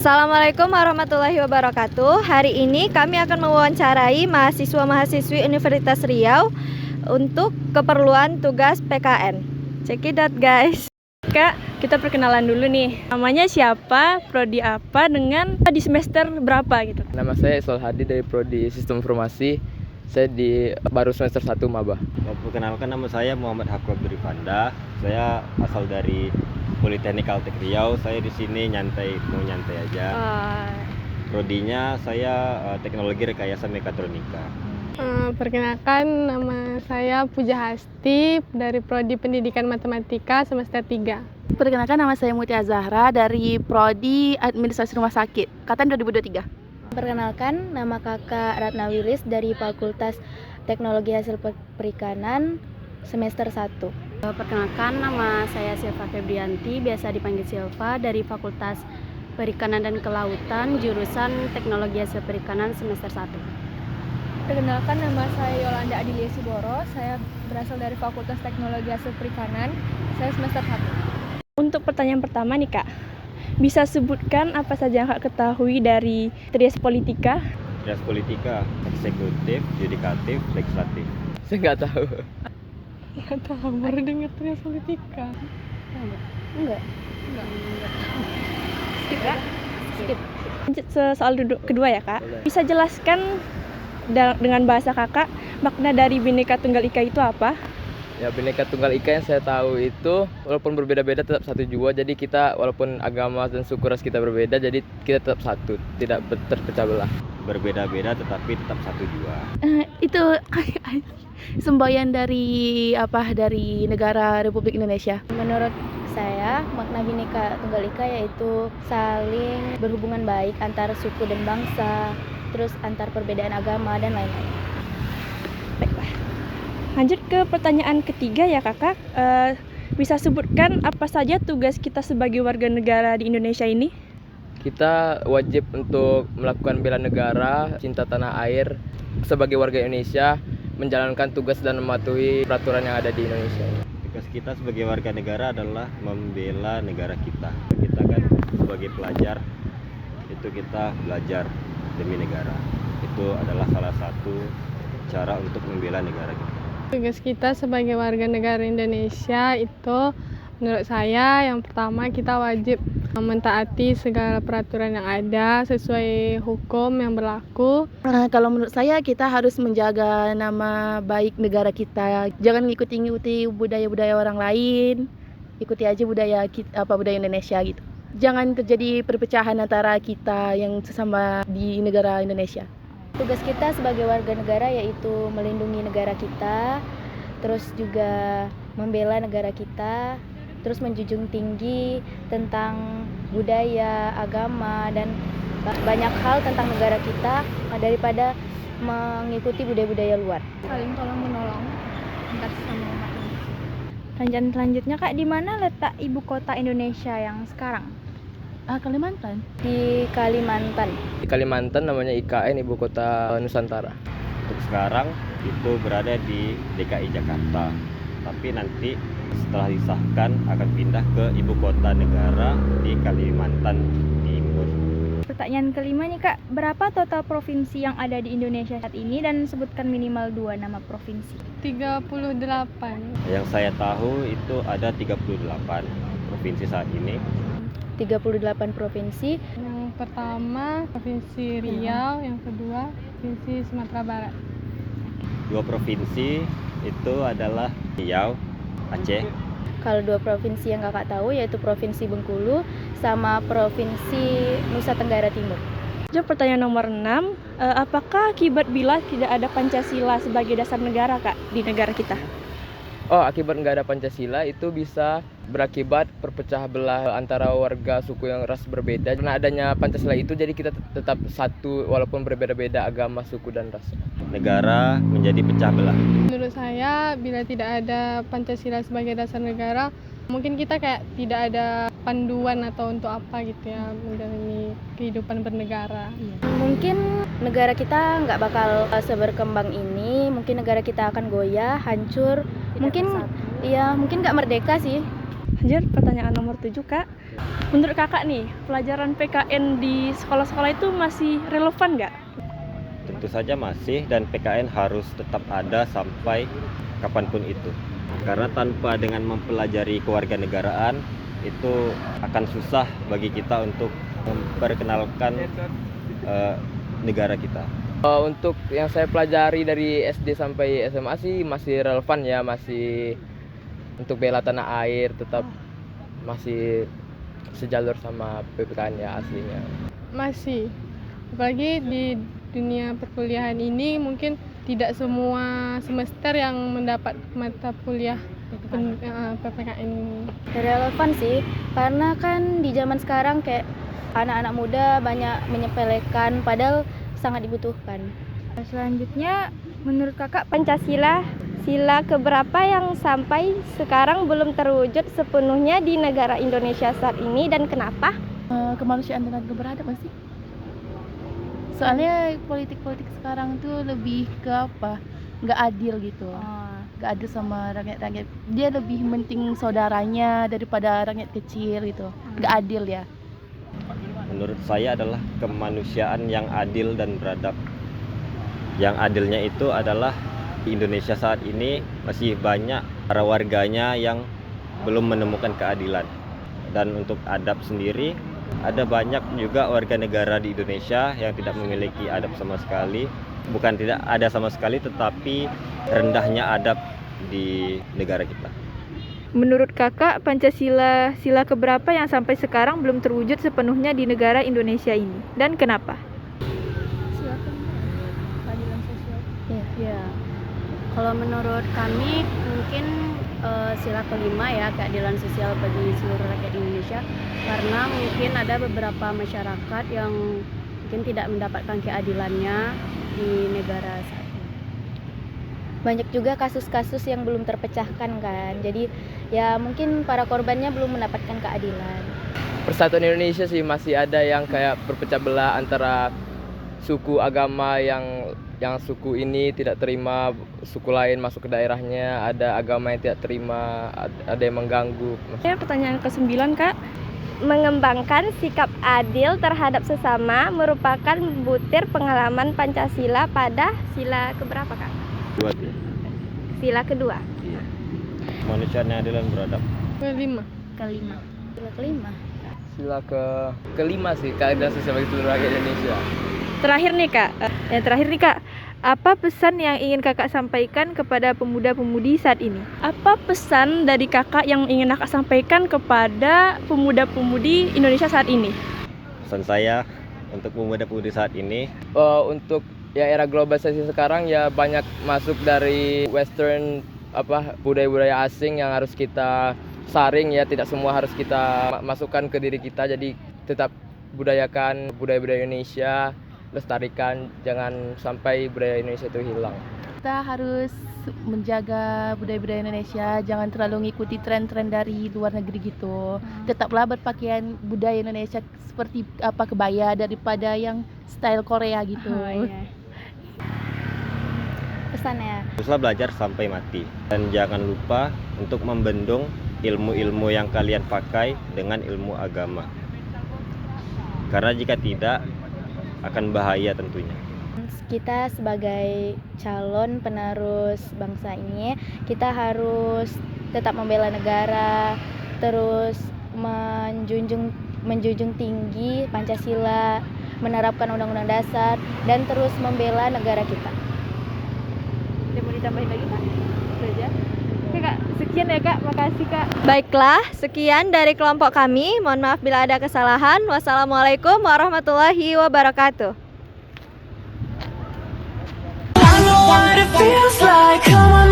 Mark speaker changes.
Speaker 1: Assalamualaikum warahmatullahi wabarakatuh. Hari ini kami akan mewawancarai mahasiswa-mahasiswi Universitas Riau untuk keperluan tugas PKN. Check it out guys. Kak, kita perkenalan dulu nih. Namanya siapa, prodi apa, dengan di semester berapa gitu.
Speaker 2: Nama saya Isol Hadi dari Prodi Sistem Informasi. Saya baru semester 1 maba.
Speaker 3: Perkenalkan, nama saya Muhammad Haqqo Abdurrifanda. Saya asal dari Politeknik Altek Riau. Saya di sini mau nyantai aja. Prodinya saya Teknologi Rekayasa Mekatronika.
Speaker 4: Perkenalkan, nama saya Puja Hasti dari Prodi Pendidikan Matematika semester 3.
Speaker 5: Perkenalkan, nama saya Mutia Zahra dari Prodi Administrasi Rumah Sakit angkatan 2023.
Speaker 6: Perkenalkan, nama kakak Ratna Wilis dari Fakultas Teknologi Hasil Perikanan semester 1.
Speaker 7: Perkenalkan, nama saya Silva Febrianti, biasa dipanggil Silva, dari Fakultas Perikanan dan Kelautan, jurusan Teknologi Hasil Perikanan semester 1.
Speaker 8: Perkenalkan, nama saya Yolanda Adilia Siboro, saya berasal dari Fakultas Teknologi Hasil Perikanan, saya semester 1.
Speaker 1: Untuk pertanyaan pertama nih Kak, bisa sebutkan apa saja yang Kak ketahui dari Trias Politika?
Speaker 3: Trias Politika, Eksekutif, Yudikatif, Legislatif.
Speaker 2: Saya nggak tahu.
Speaker 4: Nggak tahu, baru dengar Trias Politika.
Speaker 6: Enggak.
Speaker 1: Skip. Lanjut soal kedua ya Kak. Bisa jelaskan dengan bahasa Kakak makna dari Bhinneka Tunggal Ika itu apa?
Speaker 2: Ya, Bhinneka Tunggal Ika yang saya tahu itu walaupun berbeda-beda tetap satu jua. Jadi kita walaupun agama dan suku ras kita berbeda, jadi kita tetap satu, tidak terpecah belah.
Speaker 3: Berbeda-beda tetapi tetap satu jua.
Speaker 5: Itu semboyan dari negara Republik Indonesia.
Speaker 6: Menurut saya, makna Bhinneka Tunggal Ika yaitu saling berhubungan baik antar suku dan bangsa, terus antar perbedaan agama dan lain-lain.
Speaker 1: Baiklah. Lanjut ke pertanyaan ketiga ya Kakak. Bisa sebutkan apa saja tugas kita sebagai warga negara di Indonesia ini?
Speaker 2: Kita wajib untuk melakukan bela negara, cinta tanah air, sebagai warga Indonesia, menjalankan tugas dan mematuhi peraturan yang ada di Indonesia.
Speaker 3: Tugas kita sebagai warga negara adalah membela negara kita. Kita kan sebagai pelajar, itu kita belajar demi negara. Itu adalah salah satu cara untuk membela negara kita.
Speaker 4: Tugas kita sebagai warga negara Indonesia itu, menurut saya, yang pertama kita wajib mentaati segala peraturan yang ada sesuai hukum yang berlaku.
Speaker 5: Kalau menurut saya, kita harus menjaga nama baik negara kita. Jangan ngikuti budaya-budaya orang lain. Ikuti aja budaya Indonesia gitu. Jangan terjadi perpecahan antara kita yang sesama di negara Indonesia.
Speaker 6: Tugas kita sebagai warga negara yaitu melindungi negara kita, terus juga membela negara kita, terus menjunjung tinggi tentang budaya, agama, dan banyak hal tentang negara kita daripada mengikuti budaya-budaya luar.
Speaker 8: Saling tolong menolong antar sesama umat manusia.
Speaker 1: Lanjut selanjutnya Kak, di mana letak ibu kota Indonesia yang sekarang?
Speaker 5: Kalimantan.
Speaker 6: Di Kalimantan.
Speaker 2: Di Kalimantan namanya IKN, Ibu Kota Nusantara.
Speaker 3: Untuk sekarang itu berada di DKI Jakarta. Tapi nanti setelah disahkan akan pindah ke ibu kota negara di Kalimantan Timur.
Speaker 8: Pertanyaan kelima nih Kak, berapa total provinsi yang ada di Indonesia saat ini dan sebutkan minimal 2 nama provinsi?
Speaker 4: 38.
Speaker 3: Yang saya tahu itu ada 38 provinsi saat ini.
Speaker 6: 38 provinsi.
Speaker 4: Yang pertama Provinsi Riau, yang kedua Provinsi Sumatera Barat.
Speaker 3: 2 provinsi itu adalah Riau, Aceh.
Speaker 6: Kalau 2 provinsi yang kakak tahu yaitu Provinsi Bengkulu sama Provinsi Nusa Tenggara Timur.
Speaker 1: Lanjut pertanyaan nomor 6, apakah akibat bila tidak ada Pancasila sebagai dasar negara Kak di negara kita?
Speaker 2: Oh, akibat nggak ada Pancasila itu bisa berakibat perpecah belah antara warga suku yang ras berbeda. Karena adanya Pancasila itu jadi kita tetap satu walaupun berbeda-beda agama, suku, dan ras.
Speaker 3: Negara menjadi pecah belah.
Speaker 4: Menurut saya, bila tidak ada Pancasila sebagai dasar negara, mungkin kita kayak tidak ada panduan atau untuk apa gitu ya menjalani kehidupan bernegara.
Speaker 6: Mungkin negara kita nggak bakal seberkembang ini. Mungkin negara kita akan goyah, hancur. Mungkin nggak merdeka sih.
Speaker 1: Lanjut pertanyaan nomor 7 Kak,
Speaker 8: Menurut kakak nih, pelajaran PKN di sekolah-sekolah itu masih relevan nggak?
Speaker 3: Tentu saja masih, dan PKN harus tetap ada sampai kapanpun itu. Karena tanpa dengan mempelajari kewarganegaraan itu akan susah bagi kita untuk memperkenalkan negara kita.
Speaker 2: Untuk yang saya pelajari dari SD sampai SMA sih masih relevan ya, masih untuk bela tanah air tetap masih sejalur sama PPKN ya aslinya.
Speaker 4: Masih, apalagi di dunia perkuliahan ini mungkin tidak semua semester yang mendapat mata kuliah PPKN ini.
Speaker 6: Relevan sih, karena kan di zaman sekarang kayak anak-anak muda banyak menyepelekan padahal sangat dibutuhkan.
Speaker 1: Selanjutnya, menurut kakak Pancasila sila keberapa yang sampai sekarang belum terwujud sepenuhnya di negara Indonesia saat ini dan kenapa?
Speaker 5: Kemanusiaan dan keberadaban sih. Soalnya politik-politik sekarang tuh lebih ke apa? Nggak adil gitu. Nggak adil sama rakyat-rakyat. Dia lebih penting saudaranya daripada rakyat kecil gitu. Nggak adil ya.
Speaker 3: Menurut saya adalah kemanusiaan yang adil dan beradab. Yang adilnya itu adalah di Indonesia saat ini masih banyak para warganya yang belum menemukan keadilan. Dan untuk adab sendiri, ada banyak juga warga negara di Indonesia yang tidak memiliki adab sama sekali. Bukan tidak ada sama sekali, tetapi rendahnya adab di negara kita.
Speaker 1: Menurut kakak, Pancasila sila keberapa yang sampai sekarang belum terwujud sepenuhnya di negara Indonesia ini dan kenapa?
Speaker 8: Keadilan sosial.
Speaker 7: Ya, kalau menurut kami mungkin sila kelima ya, keadilan sosial bagi seluruh rakyat Indonesia, karena mungkin ada beberapa masyarakat yang mungkin tidak mendapatkan keadilannya di negara saat ini.
Speaker 6: Banyak juga kasus-kasus yang belum terpecahkan kan, jadi ya mungkin para korbannya belum mendapatkan keadilan.
Speaker 2: Persatuan Indonesia sih masih ada yang kayak berpecah belah antara suku agama yang suku ini tidak terima suku lain masuk ke daerahnya, ada agama yang tidak terima, ada yang mengganggu.
Speaker 1: Pertanyaan ke-9 Kak. Mengembangkan sikap adil terhadap sesama merupakan butir pengalaman Pancasila pada sila keberapa Kak?
Speaker 3: Dua.
Speaker 1: Sila kedua.
Speaker 3: Iya. Kemanusiaan yang adil dan beradab.
Speaker 4: Kelima.
Speaker 6: Sila kelima.
Speaker 2: Sila kelima sih, keadilan sosial bagi seluruh rakyat Indonesia.
Speaker 1: Terakhir nih Kak, apa pesan yang ingin kakak sampaikan kepada pemuda-pemudi saat ini? Apa pesan dari kakak yang ingin kakak sampaikan kepada pemuda-pemudi Indonesia saat ini?
Speaker 3: Pesan saya untuk pemuda-pemudi saat ini,
Speaker 2: Untuk ya era globalisasi sekarang ya banyak masuk dari western budaya-budaya asing yang harus kita saring ya, tidak semua harus kita masukkan ke diri kita, jadi tetap budayakan budaya-budaya Indonesia, lestarikan, jangan sampai budaya Indonesia itu hilang.
Speaker 5: Kita harus menjaga budaya-budaya Indonesia, jangan terlalu ngikuti tren-tren dari luar negeri gitu. Tetaplah berpakaian budaya Indonesia seperti kebaya daripada yang style Korea gitu.
Speaker 6: Pesannya,
Speaker 3: teruslah belajar sampai mati. Dan jangan lupa untuk membendung ilmu-ilmu yang kalian pakai dengan ilmu agama. Karena jika tidak, akan bahaya tentunya.
Speaker 6: kita sebagai calon penerus bangsa ini, kita harus tetap membela negara, terus menjunjung tinggi Pancasila, menerapkan Undang-Undang Dasar, dan terus membela negara kita.
Speaker 1: Ada mau ditambahin lagi Kak? Saja. Oke Kak, sekian ya Kak, makasih Kak. Baiklah, sekian dari kelompok kami. Mohon maaf bila ada kesalahan. Wassalamualaikum warahmatullahi wabarakatuh.
Speaker 9: I know what it feels like. Come on,